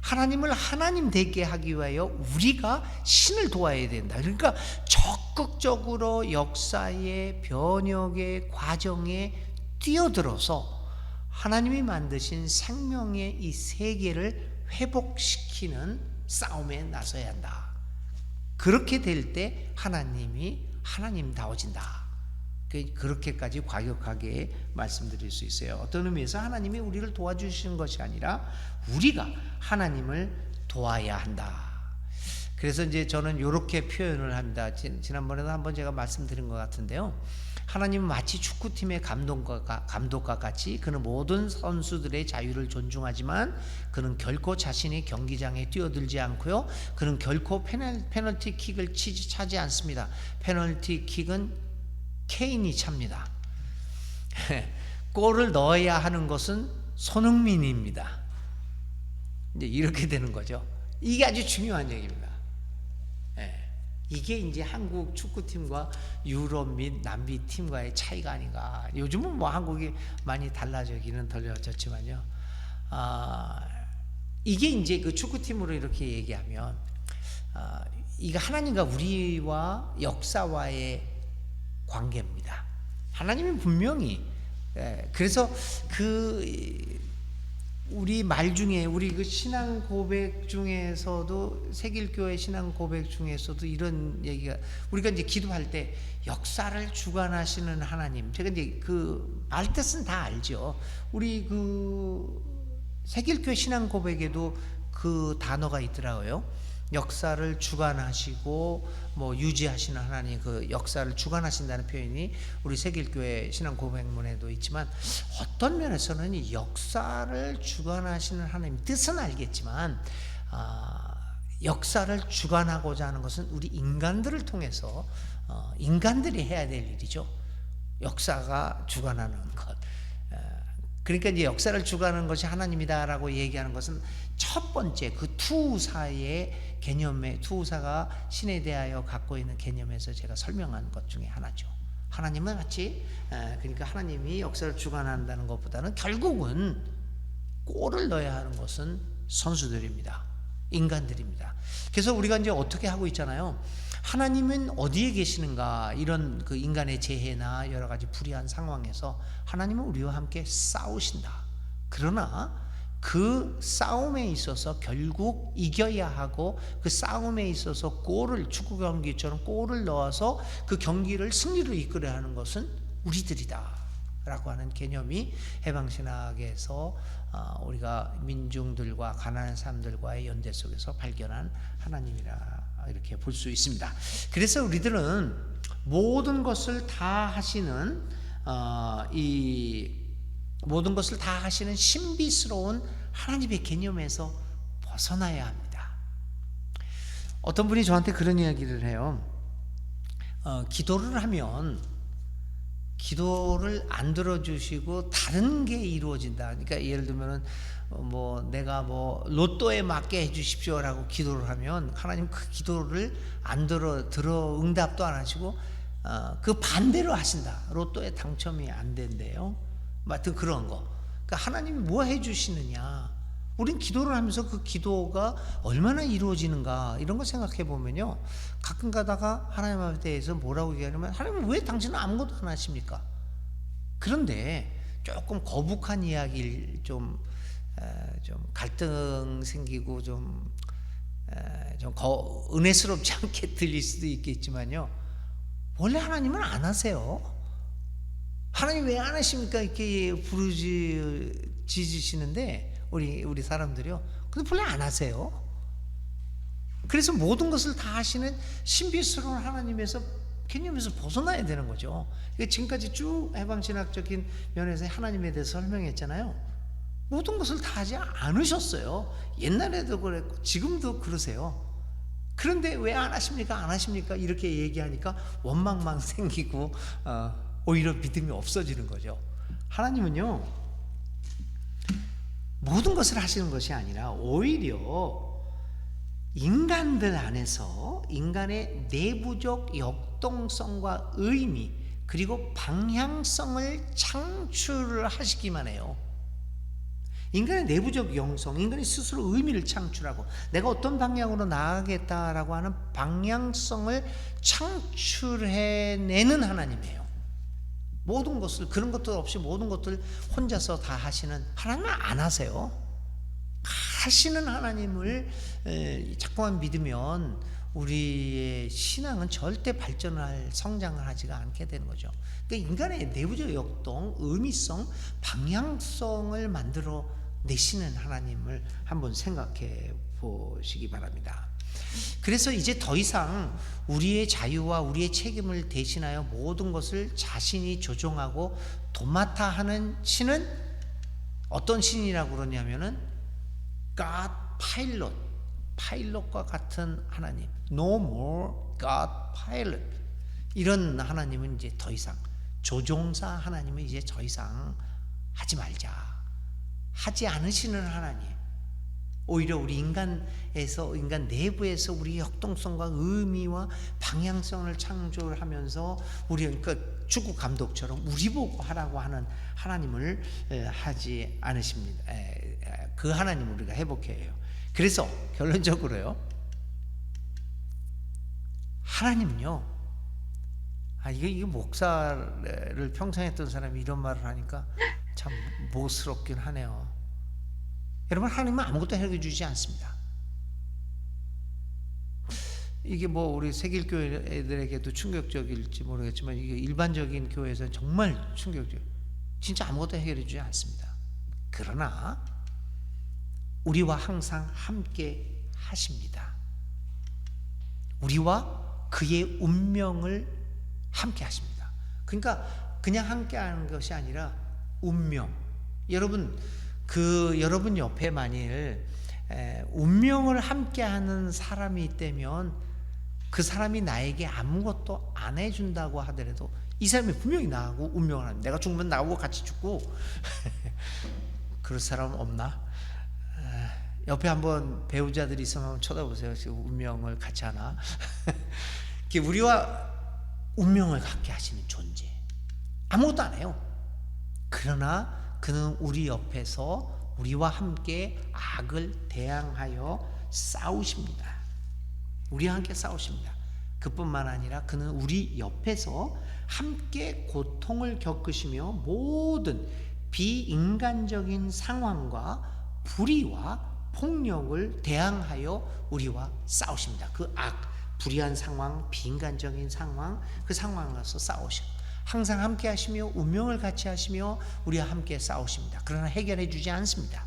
하나님을 하나님 되게 하기 위하여 우리가 신을 도와야 된다. 그러니까 적극적으로 역사의 변혁의 과정에 뛰어들어서 하나님이 만드신 생명의 이 세계를 회복시키는 싸움에 나서야 한다. 그렇게 될 때 하나님이 하나님다워진다. 그렇게까지 과격하게 말씀드릴 수 있어요. 어떤 의미에서 하나님이 우리를 도와주시는 것이 아니라 우리가 하나님을 도와야 한다. 그래서 이제 저는 이렇게 표현을 합니다. 지난번에도 한번 제가 말씀드린 것 같은데요. 하나님은 마치 축구팀의 감독과 같이 그는 모든 선수들의 자유를 존중하지만 그는 결코 자신이 경기장에 뛰어들지 않고요. 그는 결코 페널티킥을 차지 않습니다. 페널티킥은 케인이 찹니다. 골을 넣어야 하는 것은 손흥민입니다. 이제 이렇게 되는 거죠. 이게 아주 중요한 얘기입니다. 이게 이제 한국 축구팀과 유럽 및 남미 팀과의 차이가 아닌가. 요즘은 뭐 한국이 많이 달라지기는 달라졌지만요. 이게 이제 그 축구팀으로 이렇게 얘기하면, 이거 하나님과 우리와 역사와의 관계입니다. 하나님은 분명히, 그래서 우리 말 중에, 우리 그 신앙 고백 중에서도, 세길교회 신앙 고백 중에서도 이런 얘기가, 우리가 이제 기도할 때 역사를 주관하시는 하나님, 제가 이제 그 말 뜻은 다 알죠. 우리 그 세길교회 신앙 고백에도 그 단어가 있더라고요. 역사를 주관하시고 뭐 유지하시는 하나님, 그 역사를 주관하신다는 표현이 우리 세길교회 신앙 고백문에도 있지만, 어떤 면에서는 이 역사를 주관하시는 하나님 뜻은 알겠지만, 역사를 주관하고자 하는 것은 우리 인간들을 통해서 인간들이 해야 될 일이죠. 역사가 주관하는 것. 그러니까 이제 역사를 주관하는 것이 하나님이다라고 얘기하는 것은 첫 번째 그 투사의 개념에, 투사가 신에 대하여 갖고 있는 개념에서 제가 설명한 것 중에 하나죠. 하나님은 마치, 그러니까 하나님이 역사를 주관한다는 것보다는 결국은 골을 넣어야 하는 것은 선수들입니다. 인간들입니다. 그래서 우리가 이제 어떻게 하고 있잖아요. 하나님은 어디에 계시는가, 이런 그 인간의 재해나 여러 가지 불의한 상황에서 하나님은 우리와 함께 싸우신다. 그러나 그 싸움에 있어서 결국 이겨야 하고, 그 싸움에 있어서 골을, 축구 경기처럼 골을 넣어서 그 경기를 승리로 이끌어야 하는 것은 우리들이다 라고 하는 개념이 해방신학에서 우리가 민중들과 가난한 사람들과의 연대 속에서 발견한 하나님이라 이렇게 볼 수 있습니다. 그래서 우리들은 모든 것을 다 하시는 모든 것을 다 하시는 신비스러운 하나님의 개념에서 벗어나야 합니다. 어떤 분이 저한테 그런 이야기를 해요. 기도를 하면 기도를 안 들어주시고 다른 게 이루어진다. 그러니까 예를 들면은 뭐 내가 뭐 로또에 맞게 해주십시오라고 기도를 하면 하나님 그 기도를 안 들어 응답도 안 하시고 그 반대로 하신다. 로또에 당첨이 안 된대요. 하여튼 그런 거. 그러니까 하나님이 뭐 해주시느냐. 우린 기도를 하면서 그 기도가 얼마나 이루어지는가 이런 거 생각해 보면요, 가끔 가다가 하나님에 대해서 뭐라고 얘기하냐면, 하나님 왜 당신은 아무것도 안 하십니까? 그런데 조금 거북한 이야기를 좀 갈등 생기고 좀 은혜스럽지 않게 들릴 수도 있겠지만요, 원래 하나님은 안 하세요. 하나님 왜 안 하십니까? 이렇게 부르짖으시는데 우리 사람들이요, 근데 본래 안 하세요. 그래서 모든 것을 다 하시는 신비스러운 하나님에서 개념에서 벗어나야 되는 거죠. 지금까지 쭉 해방신학적인 면에서 하나님에 대해서 설명했잖아요. 모든 것을 다 하지 않으셨어요. 옛날에도 그랬고 지금도 그러세요. 그런데 왜 안 하십니까? 안 하십니까? 이렇게 얘기하니까 원망만 생기고 오히려 믿음이 없어지는 거죠. 하나님은요, 모든 것을 하시는 것이 아니라 오히려 인간들 안에서 인간의 내부적 역동성과 의미 그리고 방향성을 창출을 하시기만 해요. 인간의 내부적 영성, 인간이 스스로 의미를 창출하고 내가 어떤 방향으로 나아가겠다라고 하는 방향성을 창출해내는 하나님이에요. 모든 것을, 그런 것도 없이 모든 것들 혼자서 다 하시는 하나님은 안 하세요. 하시는 하나님을 자꾸만 믿으면 우리의 신앙은 절대 발전할, 성장을 하지가 않게 되는 거죠. 그러니까 인간의 내부적 역동, 의미성, 방향성을 만들어 내시는 하나님을 한번 생각해 보시기 바랍니다. 그래서 이제 더 이상 우리의 자유와 우리의 책임을 대신하여 모든 것을 자신이 조종하고 도맡아 하는 신은 어떤 신이라고 그러냐면은 God Pilot, 파일럿과 같은 하나님. No more God Pilot. 이런 하나님은 이제 더 이상, 조종사 하나님은 이제 더 이상 하지 말자, 하지 않으시는 하나님. 오히려 우리 인간 내부에서 우리 역동성과 의미와 방향성을 창조하면서 우리, 그러니까 축구 감독처럼 우리 보고 하라고 하는 하나님을 하지 않으십니다. 그 하나님을 우리가 회복해야 해요. 그래서 결론적으로요, 하나님은요, 이게 목사를 평생 했던 사람이 이런 말을 하니까 참 모스럽긴 하네요. 여러분, 하나님은 아무것도 해결해 주지 않습니다. 이게 뭐 우리 세길교회 애들에게도 충격적일지 모르겠지만, 이게 일반적인 교회에서는 정말 충격적. 진짜 아무것도 해결해 주지 않습니다. 그러나 우리와 항상 함께 하십니다. 우리와 그의 운명을 함께 하십니다. 그러니까 그냥 함께 하는 것이 아니라 운명. 여러분, 여러분 옆에 만일 운명을 함께하는 사람이 있다면, 그 사람이 나에게 아무것도 안 해준다고 하더라도 이 사람이 분명히 나하고 운명을 합니다. 내가 죽으면 나하고 같이 죽고 그럴 사람 없나? 옆에 한번 배우자들이 있으면 한번 쳐다보세요. 지금 운명을 같이 하나? 우리와 운명을 갖게 하시는 존재. 아무것도 안 해요. 그러나 그는 우리 옆에서 우리와 함께 악을 대항하여 싸우십니다. 우리와 함께 싸우십니다. 그뿐만 아니라 그는 우리 옆에서 함께 고통을 겪으시며 모든 비인간적인 상황과 불의와 폭력을 대항하여 우리와 싸우십니다. 그 불의한 상황, 비인간적인 상황, 그 상황에서 싸우시고 항상 함께 하시며 운명을 같이 하시며 우리와 함께 싸우십니다. 그러나 해결해 주지 않습니다.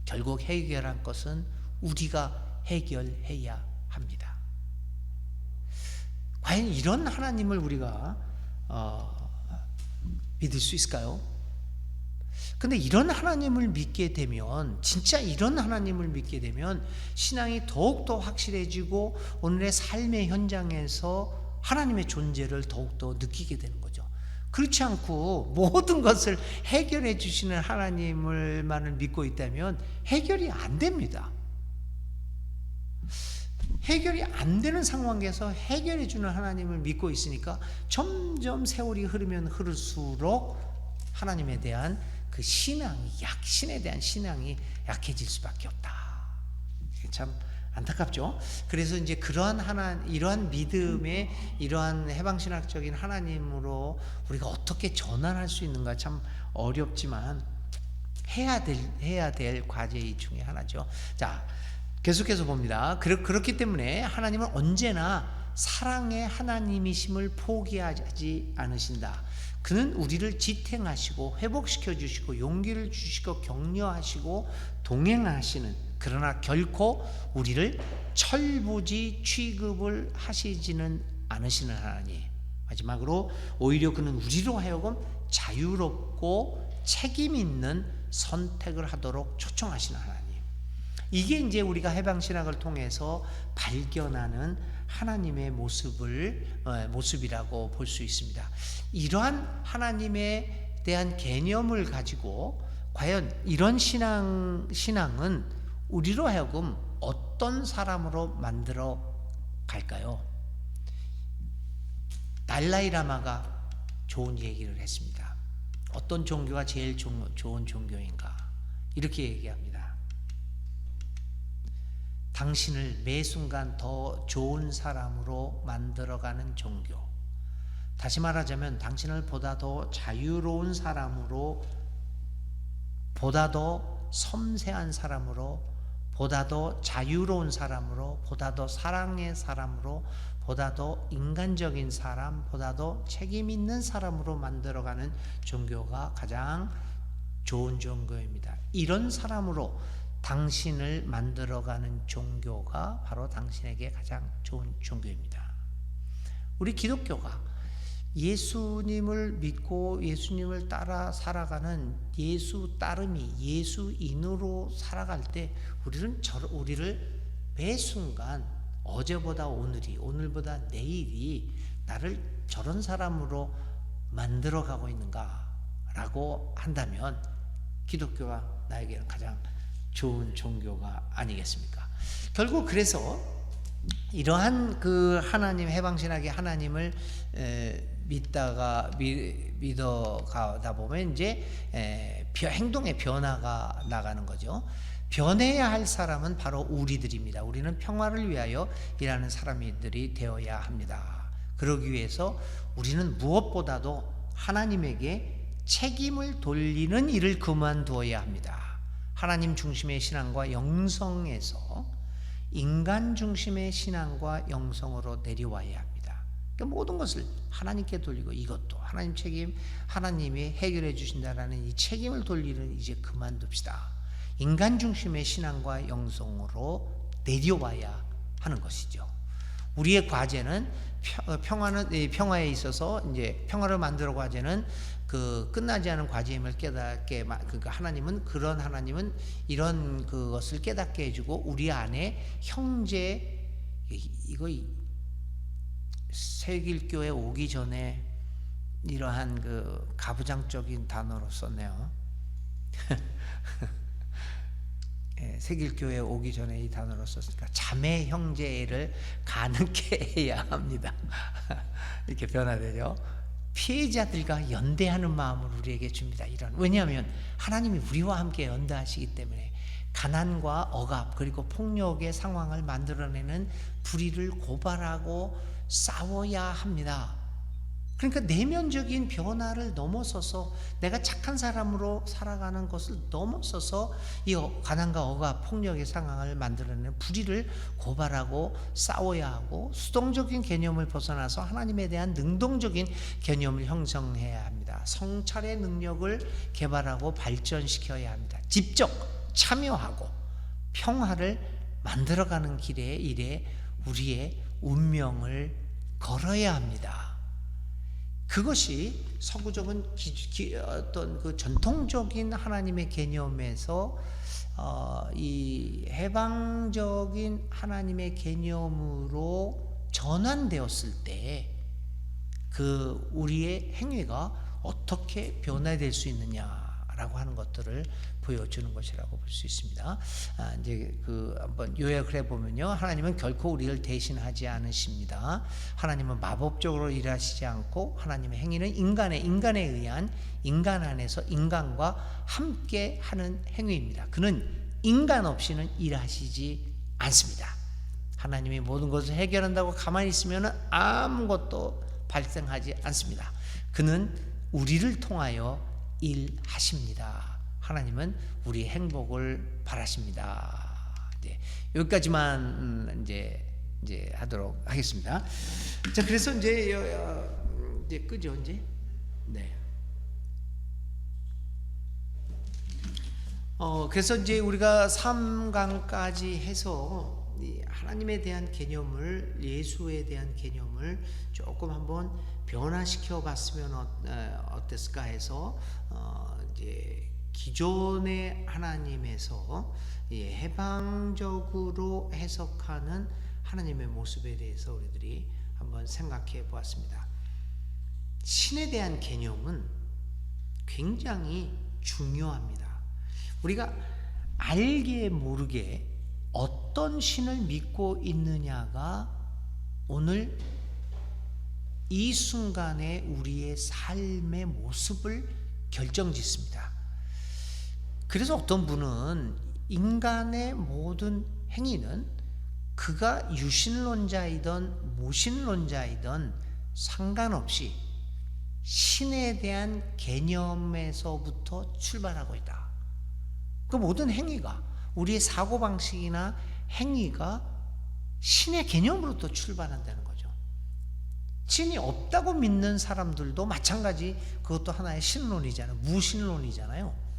결국 해결할 것은 우리가 해결해야 합니다. 과연 이런 하나님을 우리가 믿을 수 있을까요? 근데 이런 하나님을 믿게 되면, 진짜 이런 하나님을 믿게 되면 신앙이 더욱더 확실해지고 오늘의 삶의 현장에서 하나님의 존재를 더욱더 느끼게 되는 거죠. 그렇지 않고 모든 것을 해결해 주시는 하나님을만을 믿고 있다면 해결이 안 됩니다. 해결이 안 되는 상황에서 해결해 주는 하나님을 믿고 있으니까 점점 세월이 흐르면 흐를수록 하나님에 대한 그 신에 대한 신앙이 약해질 수밖에 없다. 참 안타깝죠. 그래서 이제 이러한 믿음의, 이러한 해방신학적인 하나님으로 우리가 어떻게 전환할 수 있는가 참 어렵지만 해야 될 과제 중에 하나죠. 자, 계속해서 봅니다. 그렇기 때문에 하나님은 언제나 사랑의 하나님이심을 포기하지 않으신다. 그는 우리를 지탱하시고 회복시켜 주시고 용기를 주시고 격려하시고 동행하시는, 그러나 결코 우리를 철부지 취급을 하시지는 않으시는 하나님. 마지막으로 오히려 그는 우리로 하여금 자유롭고 책임 있는 선택을 하도록 초청하시는 하나님. 이게 이제 우리가 해방신학을 통해서 발견하는 하나님의 모습이라고 볼 수 있습니다. 이러한 하나님에 대한 개념을 가지고 과연 이런 신앙은 우리로 하여금 어떤 사람으로 만들어 갈까요? 달라이라마가 좋은 얘기를 했습니다. 어떤 종교가 제일 좋은 종교인가? 이렇게 얘기합니다. 당신을 매 순간 더 좋은 사람으로 만들어가는 종교. 다시 말하자면 당신을 보다 더 자유로운 사람으로, 보다 더 섬세한 사람으로, 보다 더 자유로운 사람으로, 보다 더 사랑의 사람으로, 보다 더 인간적인 사람, 보다 더 책임 있는 사람으로 만들어가는 종교가 가장 좋은 종교입니다. 이런 사람으로 당신을 만들어가는 종교가 바로 당신에게 가장 좋은 종교입니다. 우리 기독교가 예수님을 믿고 예수님을 따라 살아가는 예수 따름이, 예수인으로 살아갈 때 우리를 매 순간 어제보다 오늘이, 오늘보다 내일이 나를 저런 사람으로 만들어가고 있는가라고 한다면 기독교가 나에게는 가장 좋은 종교가 아니겠습니까? 결국 그래서 이러한 그 하나님, 해방신학의 하나님을 믿어가다 보면 이제 행동의 변화가 나가는 거죠. 변해야 할 사람은 바로 우리들입니다. 우리는 평화를 위하여 일하는 사람들이 되어야 합니다. 그러기 위해서 우리는 무엇보다도 하나님에게 책임을 돌리는 일을 그만두어야 합니다. 하나님 중심의 신앙과 영성에서 인간 중심의 신앙과 영성으로 내려와야 합니다. 그러니까 모든 것을 하나님께 돌리고 이것도 하나님 책임, 하나님이 해결해 주신다라는 이 책임을 돌리는 이제 그만둡시다. 인간 중심의 신앙과 영성으로 내려와야 하는 것이죠. 우리의 과제는 평화에 있어서 이제 평화를 만들어 과제는 그 끝나지 않은 과제임을 깨닫게, 그러니까 하나님은 이런 그것을 깨닫게 해주고 우리 안에 형제, 이거 세길교에 오기 전에 이러한 그 가부장적인 단어로 썼네요. 세길교회 오기 전에 이 단어로 썼으니까 자매 형제를 가능케 해야 합니다. 이렇게 변화되죠. 피해자들과 연대하는 마음을 우리에게 줍니다. 왜냐하면 하나님이 우리와 함께 연대하시기 때문에 가난과 억압 그리고 폭력의 상황을 만들어내는 불의를 고발하고 싸워야 합니다. 그러니까 내면적인 변화를 넘어서서 내가 착한 사람으로 살아가는 것을 넘어서서 이 가난과 억압, 폭력의 상황을 만들어내는 불의를 고발하고 싸워야 하고 수동적인 개념을 벗어나서 하나님에 대한 능동적인 개념을 형성해야 합니다. 성찰의 능력을 개발하고 발전시켜야 합니다. 직접 참여하고 평화를 만들어가는 일에 우리의 운명을 걸어야 합니다. 그것이 서구적인 어떤 그 전통적인 하나님의 개념에서 이 해방적인 하나님의 개념으로 전환되었을 때 그 우리의 행위가 어떻게 변화될 수 있느냐라고 하는 것들을 보여주는 것이라고 볼 수 있습니다. 이제 그 한번 요약을 해보면요, 하나님은 결코 우리를 대신하지 않으십니다. 하나님은 마법적으로 일하시지 않고 하나님의 행위는 인간에 의한 인간 안에서 인간과 함께 하는 행위입니다. 그는 인간 없이는 일하시지 않습니다. 하나님이 모든 것을 해결한다고 가만히 있으면 아무것도 발생하지 않습니다. 그는 우리를 통하여 일하십니다. 하나님은 우리의 행복을 바라십니다. 여기까지만 이제 하도록 하겠습니다. 자, 그래서 이제 끄죠, 이제. 네. 그래서 이제 우리가 3강까지 해서 이 하나님에 대한 개념을, 예수에 대한 개념을 조금 한번 변화시켜 봤으면 어땠을까 해서 이제 기존의 하나님에서 해방적으로 해석하는 하나님의 모습에 대해서 우리들이 한번 생각해 보았습니다. 신에 대한 개념은 굉장히 중요합니다. 우리가 알게 모르게 어떤 신을 믿고 있느냐가 오늘 이 순간에 우리의 삶의 모습을 결정짓습니다. 그래서 어떤 분은 인간의 모든 행위는 그가 유신론자이든 무신론자이든 상관없이 신에 대한 개념에서부터 출발하고 있다. 그 모든 행위가, 우리의 사고방식이나 행위가 신의 개념으로부터 출발한다는 거죠. 신이 없다고 믿는 사람들도 마찬가지, 그것도 하나의 신론이잖아요. 무신론이잖아요.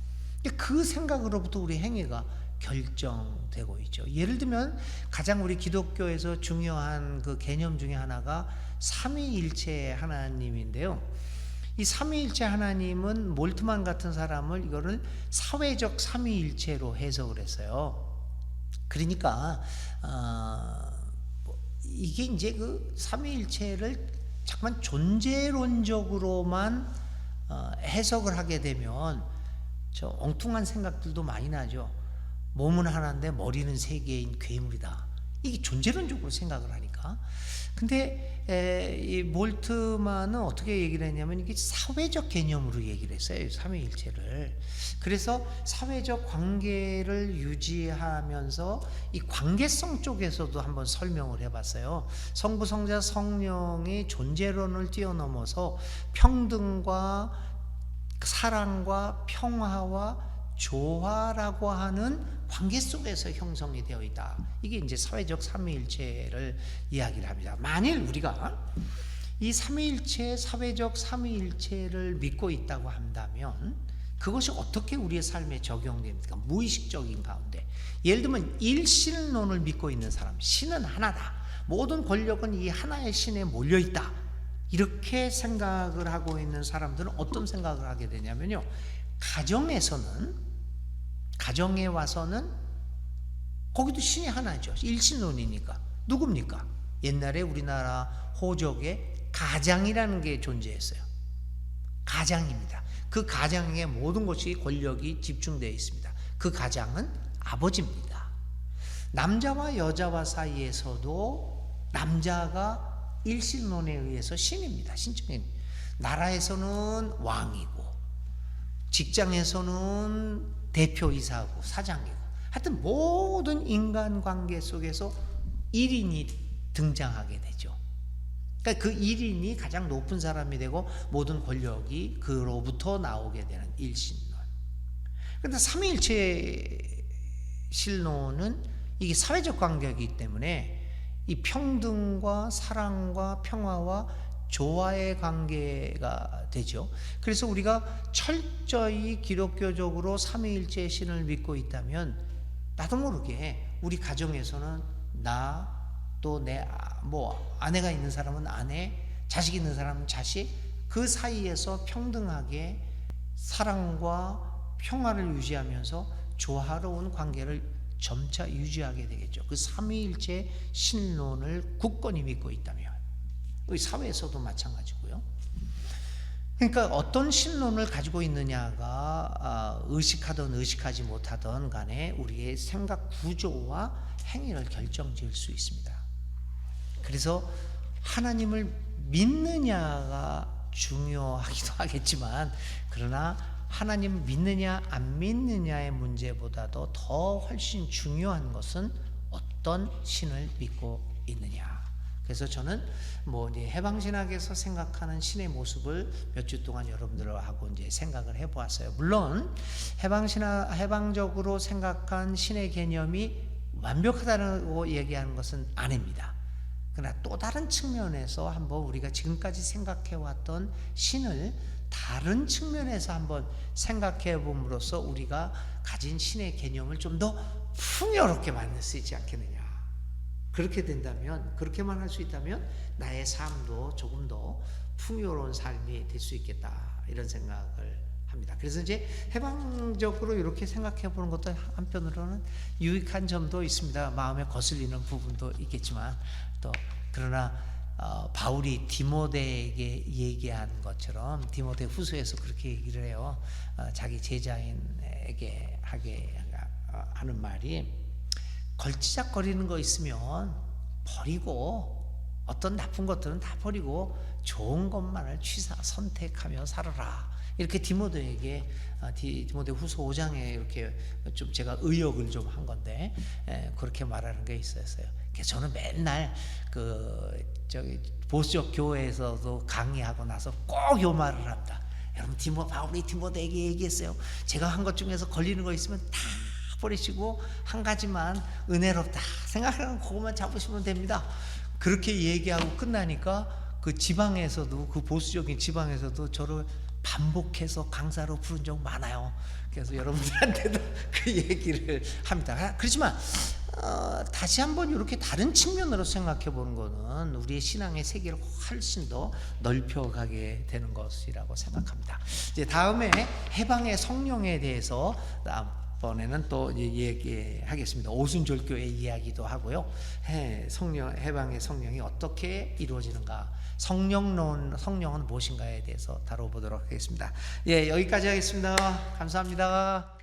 그 생각으로부터 우리 행위가 결정되고 있죠. 예를 들면 가장 우리 기독교에서 중요한 그 개념 중에 하나가 삼위일체 하나님인데요. 이 삼위일체 하나님은 몰트만 같은 사람을 이거를 사회적 삼위일체로 해석을 했어요. 그러니까 이게 이제 그 삼위일체를 자꾸만 존재론적으로만 해석을 하게 되면 저 엉뚱한 생각들도 많이 나죠. 몸은 하나인데 머리는 세 개인 괴물이다. 이게 존재론적으로 생각을 하니까. 근데 이 몰트만은 어떻게 얘기를 했냐면 이게 사회적 개념으로 얘기를 했어요. 삼위일체를. 그래서 사회적 관계를 유지하면서 이 관계성 쪽에서도 한번 설명을 해봤어요. 성부, 성자, 성령이 존재론을 뛰어넘어서 평등과 사랑과 평화와 조화라고 하는 관계 속에서 형성이 되어 있다. 이게 이제 사회적 삼위일체를 이야기를 합니다. 만일 우리가 이 삼위일체, 사회적 삼위일체를 믿고 있다고 한다면 그것이 어떻게 우리의 삶에 적용됩니까? 무의식적인 가운데. 예를 들면 일신론을 믿고 있는 사람, 신은 하나다. 모든 권력은 이 하나의 신에 몰려 있다. 이렇게 생각을 하고 있는 사람들은 어떤 생각을 하게 되냐면요. 가정에 와서는 거기도 신이 하나죠. 일신론이니까. 누굽니까? 옛날에 우리나라 호적에 가장이라는 게 존재했어요. 가장입니다. 그 가장에 모든 것이 권력이 집중되어 있습니다. 그 가장은 아버지입니다. 남자와 여자와 사이에서도 남자가 일신론에 의해서 신입니다. 신적인. 나라에서는 왕이고 직장에서는 대표이사고 사장이고 하여튼 모든 인간관계 속에서 1인이 등장하게 되죠. 그러니까 그 1인이 가장 높은 사람이 되고 모든 권력이 그로부터 나오게 되는 일신론. 그런데 삼위일체 신론은 이게 사회적 관계이기 때문에 이 평등과 사랑과 평화와 조화의 관계가 되죠. 그래서 우리가 철저히 기독교적으로 삼위일체 신을 믿고 있다면 나도 모르게 우리 가정에서는 나 또 내 아내가 있는 사람은 아내, 자식 있는 사람은 자식, 그 사이에서 평등하게 사랑과 평화를 유지하면서 조화로운 관계를 점차 유지하게 되겠죠. 그 삼위일체 신론을 굳건히 믿고 있다면. 우리 사회에서도 마찬가지고요. 그러니까 어떤 신론을 가지고 있느냐가 의식하든 의식하지 못하든 간에 우리의 생각 구조와 행위를 결정지을 수 있습니다. 그래서 하나님을 믿느냐가 중요하기도 하겠지만 그러나 하나님 믿느냐 안 믿느냐의 문제보다도 더 훨씬 중요한 것은 어떤 신을 믿고 있느냐. 그래서 저는 이제 해방신학에서 생각하는 신의 모습을 몇 주 동안 여러분들하고 이제 생각을 해보았어요. 물론 해방적으로 생각한 신의 개념이 완벽하다고 얘기하는 것은 아닙니다. 그러나 또 다른 측면에서 한번 우리가 지금까지 생각해왔던 신을 다른 측면에서 한번 생각해 봄으로써 우리가 가진 신의 개념을 좀 더 풍요롭게 만들 수 있지 않겠느냐. 그렇게 된다면, 그렇게만 할 수 있다면 나의 삶도 조금 더 풍요로운 삶이 될 수 있겠다, 이런 생각을 합니다. 그래서 이제 해방적으로 이렇게 생각해 보는 것도 한편으로는 유익한 점도 있습니다. 마음에 거슬리는 부분도 있겠지만 또 그러나 바울이 디모데에게 얘기한 것처럼 디모데 후서에서 그렇게 얘기를 해요. 자기 제자인에게 하는 말이 걸치작거리는 거 있으면 버리고 어떤 나쁜 것들은 다 버리고 좋은 것만을 선택하며 살아라. 이렇게 디모데에게 디모데 후서 5장에 이렇게 좀 제가 의역을 좀 한 건데 그렇게 말하는 게 있었어요. 그래서 저는 맨날 보수적 교회에서도 강의하고 나서 꼭 요 말을 합니다. 여러분 바울이 디모데에게 얘기했어요. 제가 한 것 중에서 걸리는 거 있으면 다 버리시고 한 가지만 은혜롭다 생각하는 그것만 잡으시면 됩니다. 그렇게 얘기하고 끝나니까 그 지방에서도, 그 보수적인 지방에서도 저를 반복해서 강사로 부른 적 많아요. 그래서 여러분들한테도 그 얘기를 합니다. 그렇지만 다시 한번 이렇게 다른 측면으로 생각해 보는 것은 우리의 신앙의 세계를 훨씬 더 넓혀가게 되는 것이라고 생각합니다. 이제 다음에 해방의 성령에 대해서 다음번에는 또 얘기하겠습니다. 오순절교회 이야기도 하고요. 해방의 성령이 어떻게 이루어지는가, 성령은 무엇인가에 대해서 다뤄보도록 하겠습니다. 예, 여기까지 하겠습니다. 감사합니다.